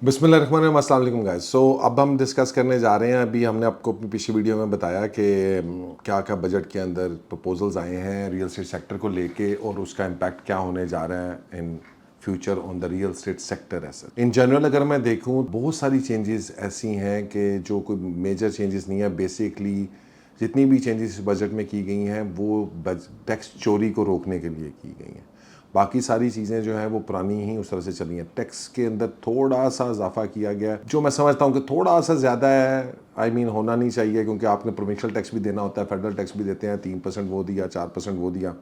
बिस्मिल्लाहिर्रहमानिर्रहीम, अस्सलाम वालेकुम गाइस। सो अब हम डिस्कस करने जा रहे हैं। अभी हमने आपको अपनी पिछली वीडियो में बताया कि क्या क्या बजट के अंदर प्रपोजल्स आए हैं रियल स्टेट सेक्टर को लेके और उसका इम्पैक्ट क्या होने जा रहा है in future on the real estate sector. ऐसा इन जनरल अगर मैं देखूं, बहुत सारी चेंजेस ऐसी हैं कि जो कोई मेजर चेंजेस नहीं है। बेसिकली जितनी भी चेंजेस बजट में की गई हैं वो टैक्स चोरी को रोकने के लिए की गई हैं। बाकी सारी चीज़ें जो हैं वो पुरानी ही उस तरह से चली हैं। टैक्स के अंदर थोड़ा सा इजाफा किया गया, जो मैं समझता हूँ कि थोड़ा सा ज़्यादा है। आई मीन होना नहीं चाहिए, क्योंकि आपने प्रोविंशियल टैक्स भी देना होता है, फेडरल टैक्स भी देते हैं। 3% वो दिया, 4% वो दिया।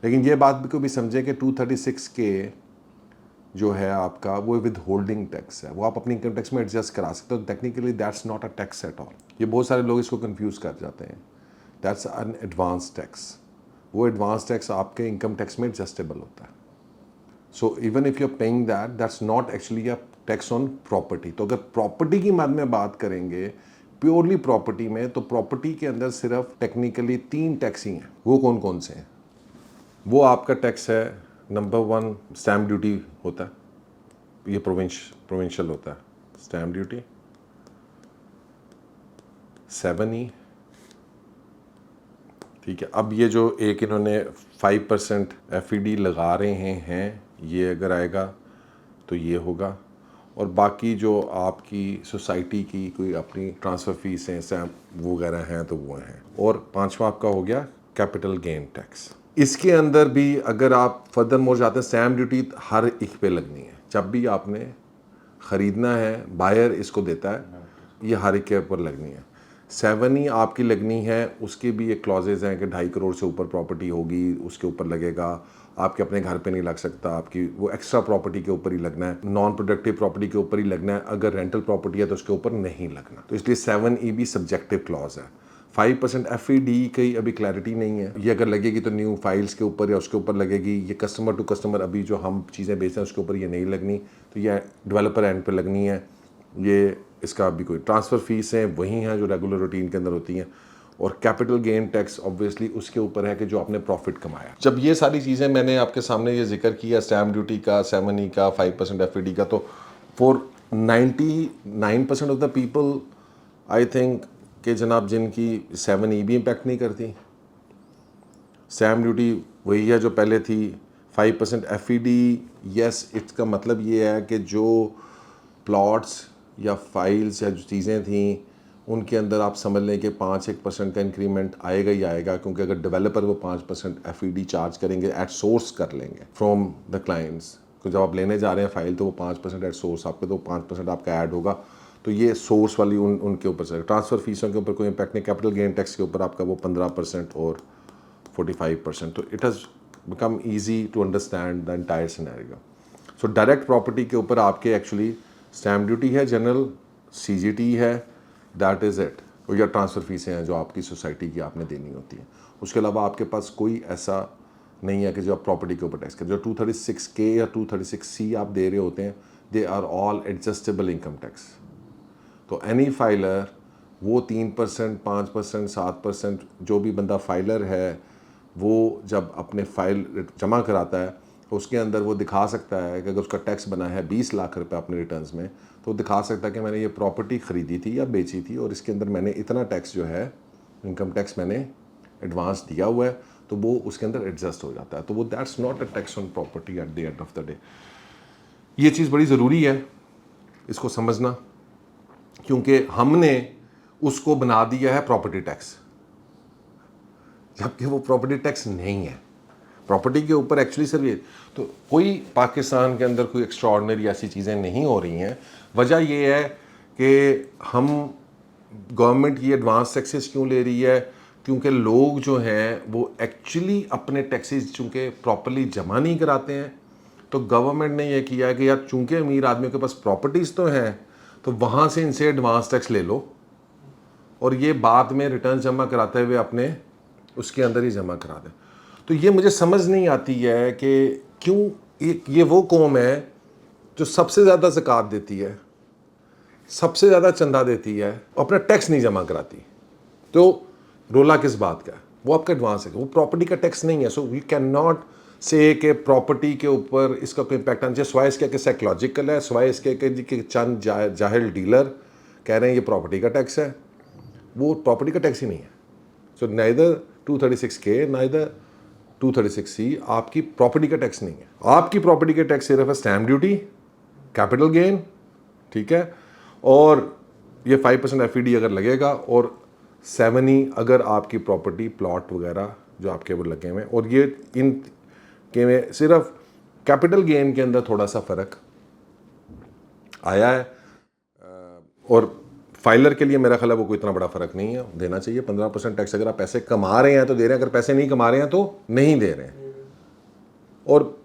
लेकिन ये बात को भी समझें कि 236 के जो है आपका वो विद होल्डिंग टैक्स है, वो आप अपनी इनकम टैक्स में एडजस्ट करा सकते हो। Technically that's not a tax at all. ये बहुत सारे लोग इसको कंफ्यूज कर जाते हैं। That's an advance tax. वो एडवांस टैक्स आपके इनकम टैक्स में एडजस्टेबल होता है। So even if you are paying that, that's not actually a tax on property. तो अगर प्रॉपर्टी की मद में बात करेंगे, प्योरली प्रॉपर्टी में, तो प्रॉपर्टी के अंदर सिर्फ टेक्निकली 3 टैक्स ही हैं। वो कौन कौन से हैं? वो आपका टैक्स है, नंबर 1 स्टैम्प ड्यूटी होता है, ये प्रोविंशियल होता है स्टैम्प ड्यूटी। 7E, ठीक है। अब ये जो एक इन्होंने 5% FED लगा रहे हैं, ये अगर आएगा तो ये होगा। और बाकी जो आपकी सोसाइटी की कोई अपनी ट्रांसफ़र फीस हैं, स्टैम्प वो वगैरह हैं, तो वो हैं। और 5वां आपका हो गया कैपिटल गेन टैक्स। इसके अंदर भी अगर आप फर्दर मोर जाते हैं, स्टैम्प ड्यूटी हर एक पे लगनी है। जब भी आपने ख़रीदना है, बायर इसको देता है, ये हर एक के ऊपर लगनी है। 7E आपकी लगनी है, उसके भी एक क्लॉजेज हैं कि 2.5 करोड़ से ऊपर प्रॉपर्टी होगी उसके ऊपर लगेगा। आपके अपने घर पे नहीं लग सकता, आपकी वो एक्स्ट्रा प्रॉपर्टी के ऊपर ही लगना है, नॉन प्रोडक्टिव प्रॉपर्टी के ऊपर ही लगना है। अगर रेंटल प्रॉपर्टी है तो उसके ऊपर नहीं लगना। तो इसलिए 7E भी सब्जेक्टिव क्लॉज है। 5% FED की अभी क्लैरिटी नहीं है, ये अगर लगेगी तो न्यू फाइल्स के ऊपर या उसके ऊपर लगेगी। ये कस्टमर टू कस्टमर अभी जो हम चीज़ें बेचते हैं उसके ऊपर ये नहीं लगनी, तो ये डेवलपर एंड पे लगनी है। ये इसका अभी कोई ट्रांसफ़र फीस है वही हैं जो रेगुलर रूटीन के अंदर होती हैं। और कैपिटल गेन टैक्स ऑब्वियसली उसके ऊपर है कि जो आपने प्रॉफिट कमाया। जब ये सारी चीज़ें मैंने आपके सामने ये जिक्र किया, स्टैम्प ड्यूटी का, 7E का, 5% FED का, तो for 99% of the people I think कि जनाब जिनकी 7E भी इम्पैक्ट नहीं करती, स्टैम्प ड्यूटी वही है जो पहले थी, 5% FED। यस, इसका मतलब ये है कि जो प्लॉट्स या फाइल्स या जो चीज़ें थी उनके अंदर आप समझ लें कि 5-1% का इंक्रीमेंट आएगा ही आएगा, क्योंकि अगर डेवलपर वो 5% FED चार्ज करेंगे, एट सोर्स कर लेंगे फ्रॉम द क्लाइंट्स। तो जब आप लेने जा रहे हैं फाइल तो वो 5% एट सोर्स आपके, तो 5% आपका ऐड होगा। तो ये सोर्स वाली उनके ऊपर से ट्रांसफ़र फीसों के ऊपर कोई इम्पैक्ट नहीं। कैपिटल गेन टैक्स के ऊपर आपका वो 15% और 45%। तो it has become easy to understand the entire scenario. So direct property के ऊपर आपके एक्चुअली स्टैम्प ड्यूटी है, जनरल CGT है, दैट इज़ इट। और या ट्रांसफ़र फीसें हैं जो आपकी सोसाइटी की आपने देनी होती हैं। उसके अलावा आपके पास कोई ऐसा नहीं है कि जो आप प्रॉपर्टी के ऊपर टैक्स करें। जो 236K या 236C आप दे रहे होते हैं, they are all adjustable income tax. तो एनी फाइलर वो 3%, 5%, 7%, जो भी बंदा फाइलर है वो जब अपने फाइल जमा कराता है तो उसके अंदर वो दिखा सकता है कि अगर उसका टैक्स बना है 20 लाख रुपए अपने रिटर्न्स में, तो दिखा सकता है कि मैंने ये प्रॉपर्टी ख़रीदी थी या बेची थी और इसके अंदर मैंने इतना टैक्स जो है इनकम टैक्स मैंने एडवांस दिया हुआ है, तो वो उसके अंदर एडजस्ट हो जाता है। तो वो that's not a tax on property at the end of the day. ये चीज़ बड़ी ज़रूरी है इसको समझना, क्योंकि हमने उसको बना दिया है प्रॉपर्टी टैक्स, जबकि वो प्रॉपर्टी टैक्स नहीं है। प्रॉपर्टी के ऊपर एक्चुअली सर ये तो कोई पाकिस्तान के अंदर कोई एक्स्ट्राऑर्डिनरी ऐसी चीज़ें नहीं हो रही हैं। वजह ये है कि हम गवर्नमेंट ये एडवांस टैक्सेस क्यों ले रही है, क्योंकि लोग जो हैं वो एक्चुअली अपने टैक्सेस चूँकि प्रॉपर्ली जमा नहीं कराते हैं। तो गवर्नमेंट ने ये किया कि यार चूँकि अमीर आदमियों के पास प्रॉपर्टीज़ तो हैं, तो वहाँ से इनसे एडवांस टैक्स ले लो और ये बाद में रिटर्न जमा कराते हुए अपने उसके अंदर ही जमा करा दें। तो ये मुझे समझ नहीं आती है कि क्यों ये वो कौम है जो सबसे ज़्यादा ज़कात देती है, सबसे ज़्यादा चंदा देती है, अपना टैक्स नहीं जमा कराती। तो रोला किस बात का है? वो आपका एडवांस है, वो प्रॉपर्टी का टैक्स नहीं है। सो वी कैन नॉट से कि प्रॉपर्टी के ऊपर इसका कोई इम्पैक्ट आना चाहिए, स्वाइस क्या कि साइकोलॉजिकल है, स्वाइस क्या कि चंद जाहिल डीलर कह रहे हैं ये प्रॉपर्टी का टैक्स है, वो प्रॉपर्टी का टैक्स ही नहीं है। So neither 236K neither 236C आपकी प्रॉपर्टी का टैक्स नहीं है। आपकी प्रॉपर्टी का टैक्स सिर्फ है स्टैम्प ड्यूटी, कैपिटल गेन, ठीक है, और ये 5% FED अगर लगेगा, और 7E अगर आपकी प्रॉपर्टी प्लॉट वगैरह जो आपके ऊपर लगे हुए हैं। और ये इन के में सिर्फ कैपिटल गेन के अंदर थोड़ा सा फ़र्क आया है, और फाइलर के लिए मेरा ख्याल है वो कोई इतना बड़ा फ़र्क नहीं है, देना चाहिए 15% टैक्स। अगर आप पैसे कमा रहे हैं तो दे रहे हैं, अगर पैसे नहीं कमा रहे हैं तो नहीं दे रहे हैं। और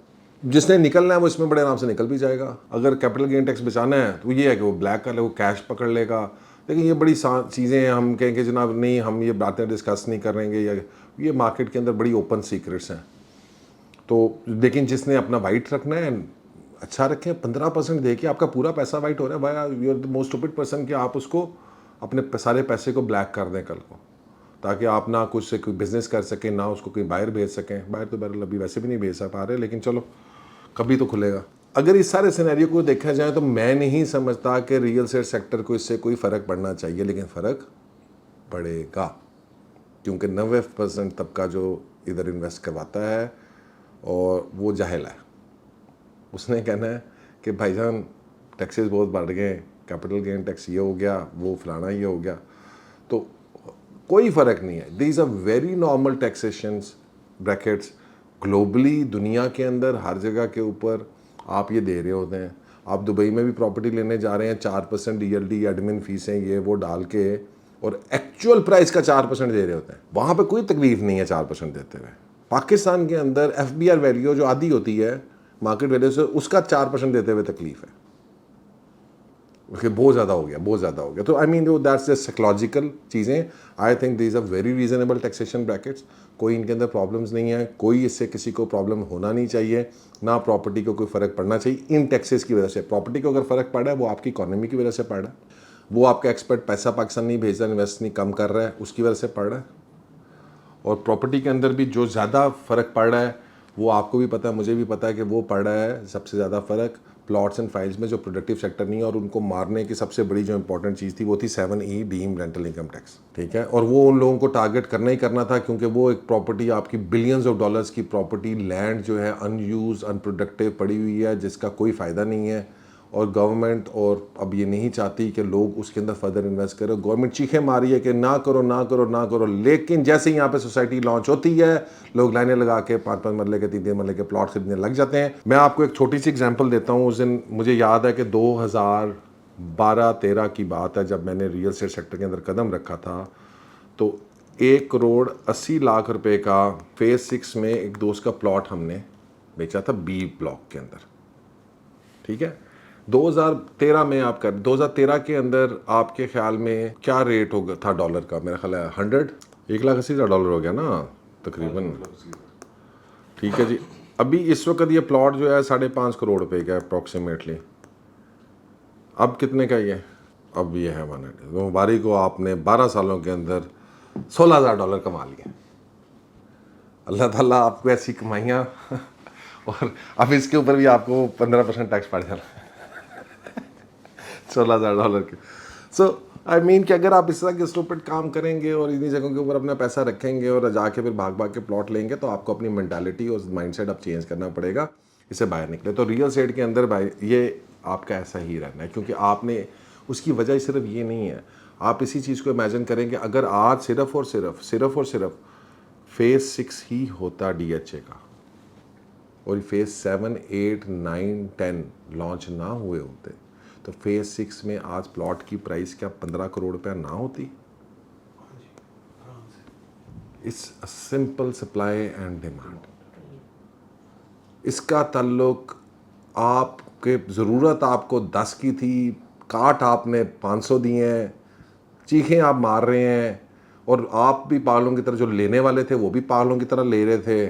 जिसने निकलना है वो इसमें बड़े आराम से निकल भी जाएगा। अगर कैपिटल गेन टैक्स बचाना है तो ये है कि वो ब्लैक कर ले, वो कैश पकड़ लेगा। लेकिन ये बड़ी चीज़ें हैं, हम कहेंगे जनाब नहीं हम ये बातें डिस्कस नहीं करेंगे, या ये मार्केट के अंदर बड़ी ओपन सीक्रेट्स हैं। तो लेकिन जिसने अपना वाइट रखना है अच्छा रखें, 15% दे के आपका पूरा पैसा वाइट हो रहा है, भाई you are the most stupid person कि आप उसको अपने सारे पैसे को ब्लैक कर दें कल को, ताकि आप ना कुछ से कोई बिजनेस कर सकें, ना उसको कोई बाहर भेज सकें। बाहर तो बहरहाल अभी वैसे भी नहीं भेज पा रहे, लेकिन चलो कभी तो खुलेगा। अगर इस सारे सिनेरियो को देखा जाए तो मैं नहीं समझता कि रियल एस्टेट सेक्टर को इससे कोई फ़र्क पड़ना चाहिए, लेकिन फ़र्क पड़ेगा, क्योंकि 90% तबका जो इधर इन्वेस्ट करवाता है और वो जाहिल है। उसने कहना है कि भाईजान टैक्सेस बहुत बढ़ गए, कैपिटल गेन टैक्स ये हो गया, वो फलाना ये हो गया, तो कोई फ़र्क नहीं है। These are very normal taxations brackets globally, दुनिया के अंदर हर जगह के ऊपर आप ये दे रहे होते हैं। आप दुबई में भी प्रॉपर्टी लेने जा रहे हैं, 4% ELD एडमिन फीसें ये वो डाल के, और एक्चुअल प्राइस का 4% दे रहे होते हैं। वहाँ पे कोई तकलीफ नहीं है 4% देते हुए। पाकिस्तान के अंदर FBR वैल्यू जो आधी होती है मार्केट वैल्यू से, उसका 4% देते हुए तकलीफ है, बहुत ज़्यादा हो गया, बहुत ज़्यादा हो गया। तो I mean that's the psychological चीज़ें। I think these are very reasonable taxation brackets, कोई इनके अंदर प्रॉब्लम्स नहीं है, कोई इससे किसी को प्रॉब्लम होना नहीं चाहिए, ना प्रॉपर्टी को कोई फ़र्क पड़ना चाहिए इन टैक्सेस की वजह से। प्रॉपर्टी को अगर फ़र्क पड़ रहा है वो आपकी इकोनॉमी की वजह से पड़ रहा है, वो आपका एक्सपर्ट पैसा पाकिस्तान नहीं भेज रहा, इन्वेस्ट नहीं कम कर रहा है, उसकी वजह से पड़ रहा है। और प्रॉपर्टी के अंदर भी जो ज़्यादा फ़र्क पड़ रहा है वो आपको भी पता है, मुझे भी पता है कि वो पड़ रहा है सबसे ज़्यादा फ़र्क प्लॉट्स एंड फाइल्स में, जो प्रोडक्टिव सेक्टर नहीं है। और उनको मारने की सबसे बड़ी जो इंपॉर्टेंट चीज़ थी वो थी 7E deemed rental income tax, ठीक है। और वो उन लोगों को टारगेट करना ही करना था, क्योंकि वो एक प्रॉपर्टी आपकी बिलियंस ऑफ डॉलर्स की प्रॉपर्टी, लैंड जो है अनयूज अनप्रोडक्टिव पड़ी हुई है, जिसका कोई फ़ायदा नहीं है। और गवर्नमेंट और अब ये नहीं चाहती कि लोग उसके अंदर फर्दर इन्वेस्ट करें। गवर्नमेंट चीखें मारी है कि ना करो ना करो ना करो, लेकिन जैसे ही यहाँ पे सोसाइटी लॉन्च होती है लोग लाइनें लगा के 5-5 मरले के 3-3 मरले के प्लॉट खरीदने लग जाते हैं। मैं आपको एक छोटी सी एग्जांपल देता हूँ। उस दिन मुझे याद है कि 2012-13 की बात है, जब मैंने रियल एस्टेट सेक्टर के अंदर कदम रखा था, तो 1,80,00,000 रुपये का फेज़ 6 में एक दोस्त का प्लॉट हमने बेचा था B ब्लॉक के अंदर, ठीक है। 2013 में आप कर 2013 के अंदर आपके ख्याल में क्या रेट होगा था डॉलर का? मेरा ख्याल है 1,80,000 डॉलर हो गया ना तकरीबन, ठीक है जी। अभी इस वक्त ये प्लॉट जो है 5.5 करोड़ रुपए का अप्रॉक्सीमेटली। अब कितने का ये? अब ये है 180। तो मुबारक को, आपने 12 सालों के अंदर $16,000 कमा लिए। अल्लाह ताला आपको ऐसी कमाइयाँ और अब इसके ऊपर भी आपको 15% टैक्स पड़ जाना $16,000 के। सो आई मीन कि अगर आप इस तरह के स्टूपिड काम करेंगे और इन्हीं जगहों के ऊपर अपना पैसा रखेंगे और जाके फिर भाग भाग के प्लॉट लेंगे, तो आपको अपनी मेंटालिटी और माइंडसेट अब चेंज करना पड़ेगा, इससे बाहर निकले। तो रियल एस्टेट के अंदर भाई ये आपका ऐसा ही रहना है, क्योंकि आपने उसकी वजह सिर्फ ये नहीं है। आप इसी चीज़ को इमेजिन करेंगे, अगर आज सिर्फ और सिर्फ फेज़ 6 ही होता DHA का, और फेज़ 7, 8, 9, 10 लॉन्च ना हुए होते, तो फेज़ 6 में आज प्लॉट की प्राइस क्या 15 करोड़ रुपया ना होती? It's a simple supply and demand. इसका ताल्लुक आपके ज़रूरत आपको 10 की थी, काट आपने 500 दिए हैं, चीखें आप मार रहे हैं, और आप भी पागलों की तरह, जो लेने वाले थे वो भी पागलों की तरह ले रहे थे,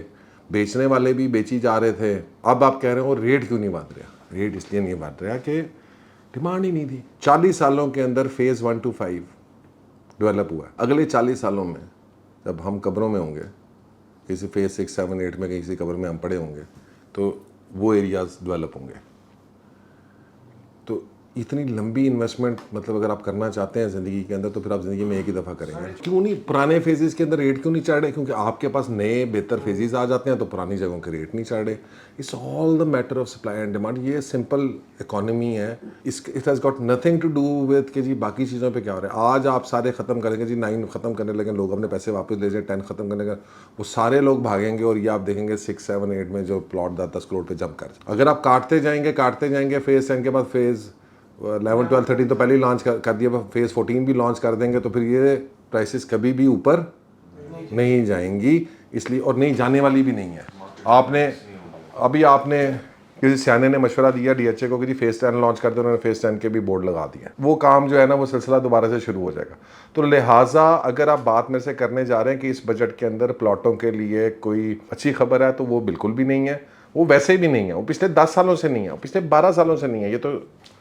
बेचने वाले भी बेची जा रहे थे। अब आप कह रहे हो रेट क्यों नहीं बढ़ रहा? रेट इसलिए नहीं बढ़ रहा कि डिमांड ही नहीं थी। 40 सालों के अंदर फेज़ 1 to 5 डेवलप हुआ है। अगले 40 सालों में जब हम कब्रों में होंगे किसी फेज 6, 7, 8 में किसी कवर में हम पड़े होंगे तो वो एरियाज डेवलप होंगे। तो इतनी लंबी इन्वेस्टमेंट मतलब अगर आप करना चाहते हैं ज़िंदगी के अंदर तो फिर आप ज़िंदगी में एक ही दफ़ा करेंगे। क्यों नहीं पुराने फेजेस के अंदर रेट क्यों नहीं चढ़ रहे? क्योंकि आपके पास नए बेहतर फेजेस आ जाते हैं तो पुरानी जगहों के रेट नहीं चढ़ रहे। It's all the matter of supply and demand. ये सिंपल इकोनॉमी है। It has got nothing to do with कि जी बाकी चीज़ों पर क्या हो रहा है। आज आप सारे ख़त्म करेंगे जी, 9 ख़त्म करने लगे लोग अपने पैसे वापस ले जाए, 10 ख़त्म करने का वो सारे लोग भागेंगे और ये आप देखेंगे 6, 7, 8 में जो प्लॉट 10 करोड़ पे जंप कर। अगर आप काटते जाएंगे फेज़ 10 के बाद फेज़ 11, 12, 13 तो पहले ही लॉन्च कर दिया, फेज़ 14 भी लॉन्च कर देंगे तो फिर ये प्राइसेस कभी भी ऊपर नहीं जाएंगी। इसलिए और नहीं जाने वाली भी नहीं है। आपने किसी सियाने ने मशवरा दिया डीएचए को कि जी फेज़ 10 लॉन्च कर दो, उन्होंने फेज़ 10 के भी बोर्ड लगा दिए। वो काम जो है ना वो सिलसिला दोबारा से शुरू हो जाएगा। तो लिहाजा अगर आप बात मेरे से करने जा रहे हैं कि इस बजट के अंदर प्लॉटों के लिए कोई अच्छी खबर है तो वो बिल्कुल भी नहीं है। वो वैसे भी नहीं है, वो पिछले 10 सालों से नहीं है, वो पिछले 12 सालों से नहीं है। ये तो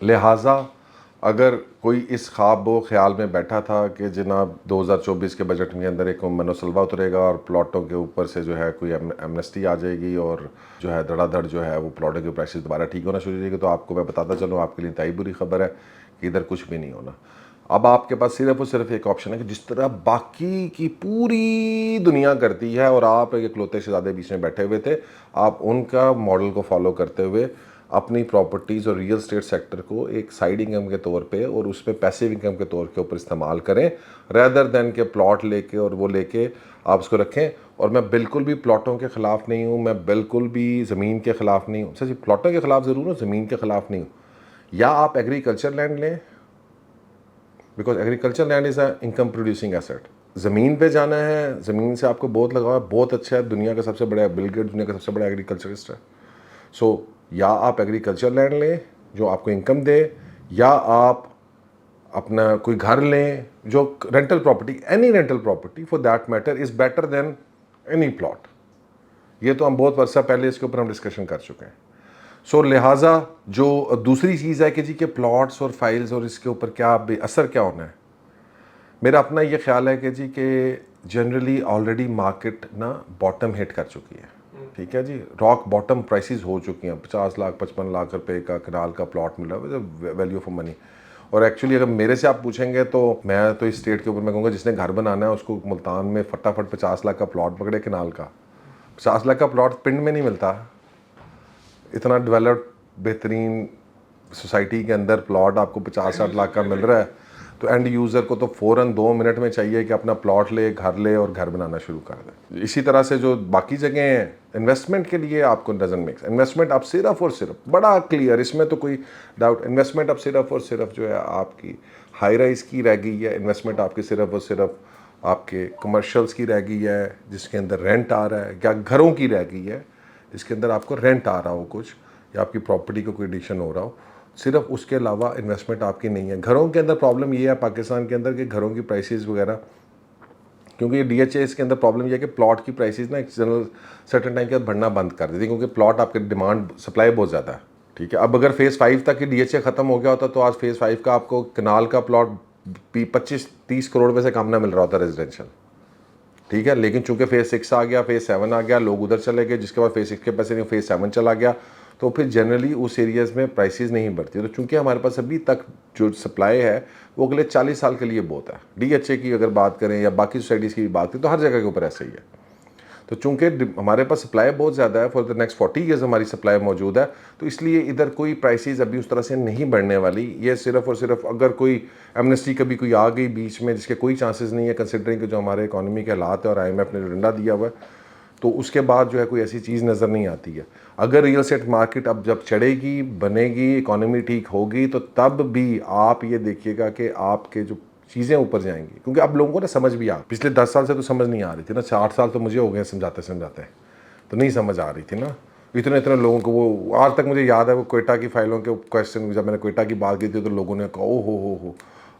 लिहाजा अगर कोई इस ख्वाब व ख्याल में बैठा था कि जनाब 2024 के बजट के अंदर एक मनोसलवा उतरेगा और प्लॉटों के ऊपर से जो है कोई एमनेस्टी आ जाएगी और जो है धड़ाधड़ जो है वो प्लॉटों के प्राइसेस दोबारा ठीक होना शुरू हो जाएगी, तो आपको मैं बताता चलूँ आपके लिए इंतहाई बुरी खबर है कि इधर कुछ भी नहीं होना। अब आपके पास सिर्फ और सिर्फ एक ऑप्शन है कि जिस तरह बाकी की पूरी दुनिया करती है और आप एक इकलौते शहजादे बीच में बैठे हुए थे, आप उनका मॉडल को फॉलो करते हुए अपनी प्रॉपर्टीज़ और रियल स्टेट सेक्टर को एक साइड इनकम के तौर पे और उसमें पैसिव इनकम के तौर के ऊपर इस्तेमाल करें, रेदर दैन के प्लॉट लेके और वो लेके आप उसको रखें। और मैं बिल्कुल भी प्लॉटों के ख़िलाफ़ नहीं हूँ, मैं बिल्कुल भी ज़मीन के ख़िलाफ़ नहीं हूँ। सर प्लॉटों के ख़िलाफ़ ज़रूर हूँ, ज़मीन के ख़िलाफ़ नहीं हूँ। या आप एग्रीकल्चर लैंड लें, because agriculture land is a income producing asset. ज़मीन पे जाना है, ज़मीन से आपको बहुत लगा हुआ है, बहुत अच्छा है, दुनिया का सबसे बड़ा बिल गेट्स दुनिया का सबसे बड़ा एग्रीकल्चरिस्ट है। सो या आप एग्रीकल्चर लैंड लें जो आपको इनकम दे, या आप अपना कोई घर लें जो rental property, any rental property for that matter is better than any plot. ये तो हम बहुत वर्षा पहले इसके ऊपर हम डिस्कशन कर चुके हैं। सो लिहाजा जो दूसरी चीज़ है कि जी के प्लॉट्स और फाइल्स और इसके ऊपर क्या असर क्या होना है, मेरा अपना ये ख्याल है कि जी के जनरली ऑलरेडी मार्केट ना बॉटम हिट कर चुकी है। ठीक है जी, रॉक बॉटम प्राइसेस हो चुकी हैं। 50 लाख 55 लाख रुपए का कनाल का प्लॉट मिला है, वैल्यू फॉर मनी। और एक्चुअली अगर मेरे से आप पूछेंगे तो मैं तो इस स्टेट के ऊपर मैं कहूँगा जिसने घर बनाना है उसको मुल्तान में फटाफट 50 लाख का प्लॉट पकड़े कनाल का। 50 लाख का प्लॉट पिंड में नहीं मिलता। इतना डेवलप्ड बेहतरीन सोसाइटी के अंदर प्लॉट आपको 50-60 लाख का मिल रहा है तो एंड यूज़र को तो फ़ौरन 2 मिनट में चाहिए कि अपना प्लॉट ले, घर ले और घर बनाना शुरू कर दे। इसी तरह से जो बाकी जगह हैं इन्वेस्टमेंट के लिए आपको डजंट मेक इन्वेस्टमेंट आप सिर्फ और सिर्फ बड़ा क्लियर, इसमें तो कोई डाउट, इन्वेस्टमेंट अब सिर्फ और सिर्फ जो है आपकी हाई राइज की रह गई है। इन्वेस्टमेंट आपकी सिर्फ और सिर्फ आपके कमर्शल्स की रह गई है जिसके अंदर रेंट आ रहा है, क्या घरों की रह गई है जिसके अंदर आपको रेंट आ रहा हो कुछ, या आपकी प्रॉपर्टी को कोई एडिशन हो रहा हो। सिर्फ उसके अलावा इन्वेस्टमेंट आपकी नहीं है। घरों के अंदर प्रॉब्लम ये है पाकिस्तान के अंदर कि घरों की प्राइसेस वगैरह, क्योंकि डीएचए इसके अंदर प्रॉब्लम ये है कि प्लॉट की प्राइसेस ना एक जनरल सर्टन टाइम के बाद बढ़ना बंद कर देती है क्योंकि प्लॉट आपके डिमांड सप्लाई बहुत ज़्यादा है। ठीक है, अब अगर फेज़ 5 तक की डीएचए ख़त्म हो गया होता तो आज फेज़ 5 का आपको कनाल का प्लॉट 25-30 करोड़ रुपये से कम ना मिल रहा होता रेजिडेंशियल। ठीक है, लेकिन चूंकि फेज़ 6 आ गया, फेज़ 7 आ गया, लोग उधर चले गए, जिसके बाद फेज़ 6 के पैसे नहीं, फेज़ 7 चला गया, तो फिर जनरली उस एरियाज़ में प्राइसेस नहीं बढ़ती। तो चूंकि हमारे पास अभी तक जो सप्लाई है वो अगले 40 साल के लिए बहुत है। डीएचए की अगर बात करें या बाकी सोसाइटीज़ की भी बात करें तो हर जगह के ऊपर ऐसा ही है। तो चूंकि हमारे पास सप्लाई बहुत ज़्यादा है, फॉर द नेक्स्ट 40 ईयर्स हमारी सप्लाई मौजूद है, तो इसलिए इधर कोई प्राइसेस अभी उस तरह से नहीं बढ़ने वाली। ये सिर्फ और सिर्फ अगर कोई एमनेस्टी कभी कोई आ गई बीच में जिसके कोई चांसेस नहीं है कंसिडरिंग कि जो हमारे इकोनॉमी के हालात है और IMF ने जो डंडा दिया हुआ है, तो उसके बाद जो है कोई ऐसी चीज़ नज़र नहीं आती है। अगर रियल एस्टेट मार्केट अब जब चढ़ेगी, बनेगी, इकोनॉमी ठीक होगी, तो तब भी आप ये देखिएगा कि आपके जो चीज़ें ऊपर जाएंगी, क्योंकि अब लोगों को ना समझ भी आ, पिछले 10 साल से तो समझ नहीं आ रही थी ना, 8 साल तो मुझे हो गए समझाते समझाते, तो नहीं समझ आ रही थी ना। इतने इतने लोगों को, वो आज तक मुझे याद है वो क्वेटा की फाइलों के क्वेश्चन, जब मैंने क्वेटा की बात की थी तो लोगों ने कहा ओ हो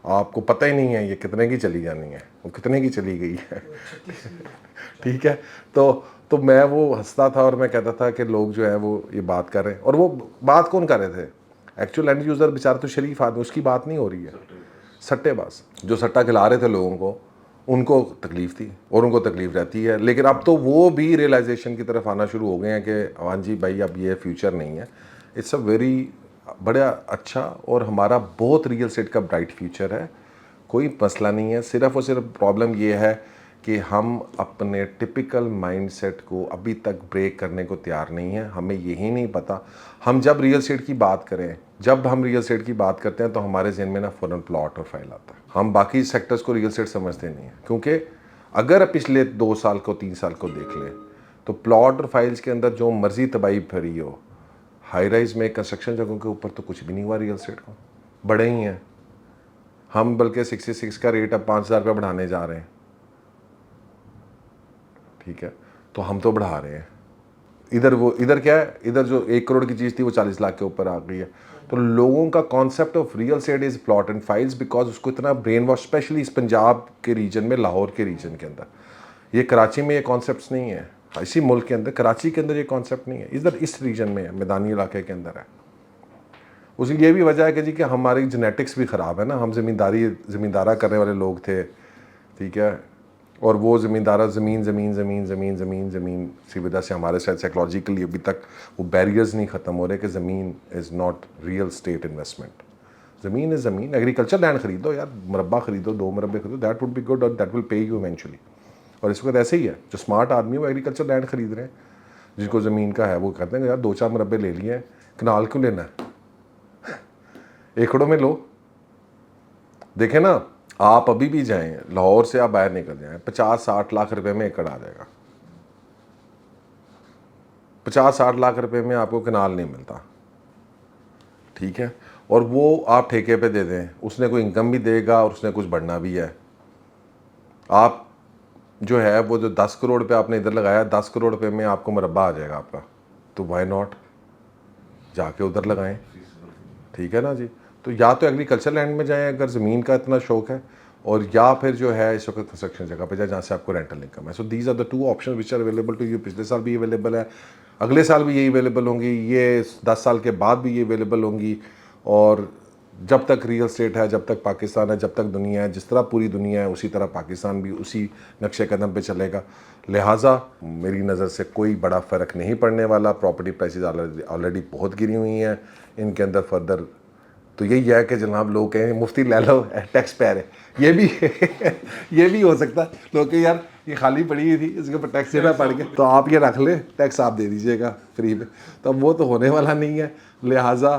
आपको पता ही नहीं है ये कितने की चली जानी है, वो कितने की चली गई है। ठीक है, तो मैं वो हंसता था और मैं कहता था कि लोग जो है वो ये बात कर रहे हैं, और वो बात कौन कर रहे थे? एक्चुअल एंड यूज़र बेचारा तो शरीफ आदमी, उसकी बात नहीं हो रही है। सट्टेबाज जो सट्टा खिला रहे थे लोगों को, उनको तकलीफ़ थी और उनको तकलीफ़ रहती है, लेकिन अब तो वो भी रियलाइजेशन की तरफ आना शुरू हो गए हैं कि हाँ जी भाई अब ये फ्यूचर नहीं है। इट्स अ वेरी बड़ा अच्छा और हमारा बहुत रियल एस्टेट का ब्राइट फ्यूचर है, कोई मसला नहीं है। सिर्फ़ और सिर्फ प्रॉब्लम ये है कि हम अपने टिपिकल माइंडसेट को अभी तक ब्रेक करने को तैयार नहीं है। हमें यही नहीं पता, हम जब रियल एस्टेट की बात करें, जब हम रियल एस्टेट की बात करते हैं तो हमारे जहन में ना फ़ौरन प्लॉट और फाइल आता है। हम बाकी सेक्टर्स को रियल एस्टेट समझते नहीं हैं, क्योंकि अगर पिछले 2 साल को 3 साल को देख लें तो प्लॉट और फाइल्स के अंदर जो मर्जी तबाही भरी हो, हाई राइज में कंस्ट्रक्शन जगहों के ऊपर तो कुछ भी नहीं हुआ रियल एस्टेट को, बड़े ही हैं। हम बल्कि 66 का रेट अब 5,000 रुपये बढ़ाने जा रहे हैं, ठीक है, तो हम तो बढ़ा रहे हैं। इधर क्या है, इधर जो 1 करोड़ की चीज़ थी वो 40 लाख के ऊपर आ गई है। तो लोगों का concept of real estate is plot and files, because उसको इतना ब्रेन वॉश, स्पेशली इस पंजाब के रीजन में, लाहौर के रीजन के अंदर, ये कराची में ये कॉन्सेप्ट नहीं है, इसी मुल्क के अंदर, कराची के अंदर ये कॉन्सेप्ट नहीं है, इधर इस रीजन में है, मैदानी इलाके के अंदर है। उसकी ये भी वजह है कि जी कि हमारी जेनेटिक्स भी ख़राब है ना, हम ज़मींदारा करने वाले लोग थे, ठीक है, और वो ज़मींदारा ज़मीन सी वजह से हमारे शायद साइकोलॉजिकली अभी तक वो बैरियर्स नहीं ख़त्म हो रहे कि ज़मीन is not real estate investment. ज़मीन इज़ ज़मीन, एग्रीकल्चर लैंड खरीदो यार, मुरब्बा खरीदो, 2 मुरब्बे खरीदो, दैट वुड बी गुड और that will pay you eventually. और इस वक्त ऐसे ही है, जो स्मार्ट आदमी है वो एग्रीकल्चर लैंड खरीद रहे हैं, जिनको ज़मीन का है वो कहते हैं यार 2-4 मुरब्बे ले लिए हैं, कनाल क्यों लेना है, एकड़ों में लो। देखें ना, आप अभी भी जाएं, लाहौर से आप बाहर निकल जाएं, 50-60 लाख रुपए में एकड़ आ जाएगा। 50-60 लाख रुपए में आपको कनाल नहीं मिलता, ठीक है, और वो आप ठेके पे दे दें, उसने कोई इनकम भी देगा और उसने कुछ बढ़ना भी है। आप जो है वो जो 10 करोड़ पे आपने इधर लगाया, 10 करोड़ रुपए में आपको मुरब्बा आ जाएगा आपका, तो वाई नॉट जाके उधर लगाएं, ठीक है ना जी। तो या तो एग्रीकल्चर लैंड में जाएं अगर ज़मीन का इतना शौक है, और या फिर जो है इस वक्त कंस्ट्रक्शन जगह पे जाए जहाँ से आपको रेंटल इनकम है। So these are the 2 option which are available to you. पिछले साल भी अवेलेबल है, अगले साल भी यही अवेलेबल होंगी, ये 10 साल के बाद भी ये अवेलेबल होंगी। और जब तक रियल स्टेट है, जब तक पाकिस्तान है, जब तक दुनिया है, जिस तरह पूरी दुनिया है उसी तरह पाकिस्तान भी उसी नक्शे कदम पे चलेगा। लिहाजा मेरी नज़र से कोई बड़ा फ़र्क नहीं पड़ने वाला। प्रॉपर्टी प्राइसेस ऑलरेडी बहुत गिरी हुई हैं, इनके अंदर फर्दर तो यही है कि जनाब लोग कहें मुफ्ती ले लो, टैक्स पेयर है, ये भी ये भी हो सकता है। लोग कहें यार ये खाली पड़ी हुई थी, इसके ऊपर टैक्स देना पड़ गया, तो आप ये रख ले, टैक्स आप दे दीजिएगा फ्री में। तो अब वो तो होने वाला नहीं है। लिहाजा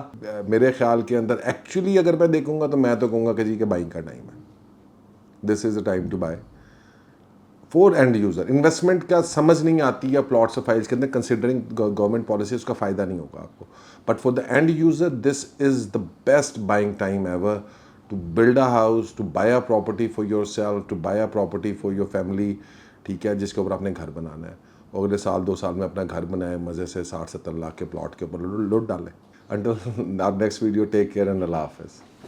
मेरे ख्याल के अंदर एक्चुअली अगर मैं देखूंगा तो मैं तो कहूँगा कि जी के बाइंग का टाइम है, this is the time to buy for end user. Investment का समझ नहीं आती है प्लॉट्स और फाइल्स के अंदर, कंसिडरिंग गवर्नमेंट पॉलिसी, उसका फ़ायदा नहीं होगा आपको। But for the end user this is the best buying time ever to build a house, to buy a property for yourself, to buy a property for your family, ठीक है, जिसके ऊपर आपने घर बनाना है। और अगले साल 2 साल में अपना घर बनाए, मज़े से 60-70 लाख के प्लॉट के ऊपर लुट डालें। Until our next video, take care and अल्लाह हाफ़िज़।